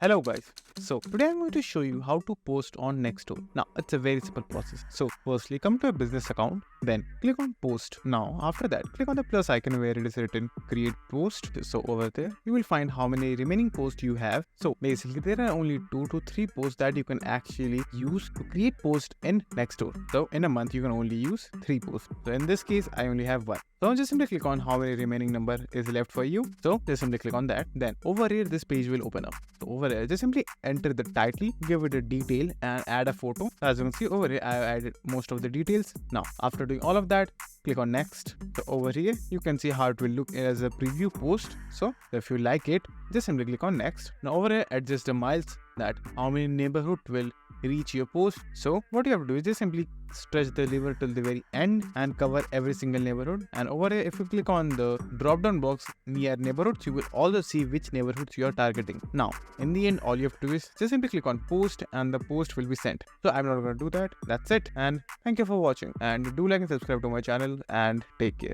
Hello guys, so today I'm going to show you how to post on Nextdoor. Now it's a very simple process. So firstly come to a business account, then click on post. Now after that click on the plus icon where it is written create post. So over there you will find how many remaining posts you have. So basically there are only 2 to 3 posts that you can actually use to create post in Nextdoor. So in a month you can only use 3 posts. So in this case I only have 1. So just simply click on how many remaining number is left for you. So just simply click on that. Then over here this page will open up. So over here just simply enter the title, give it a detail and add a photo. As you can see over here I have added most of the details. Now after doing all of that, click on next. So over here you can see how it will look as a preview post. So if you like it, just simply click on next. Now over here adjust the miles, that how many neighborhood will reach your post. So what you have to do is just simply stretch the lever till the very end and cover every single neighborhood. And over here if you click on the drop down box near neighborhoods, you will also see which neighborhoods you are targeting. Now in the end all you have to do is just simply click on post and the post will be sent. So I'm not going to do that. That's it, and thank you for watching, and do like and subscribe to my channel and take care.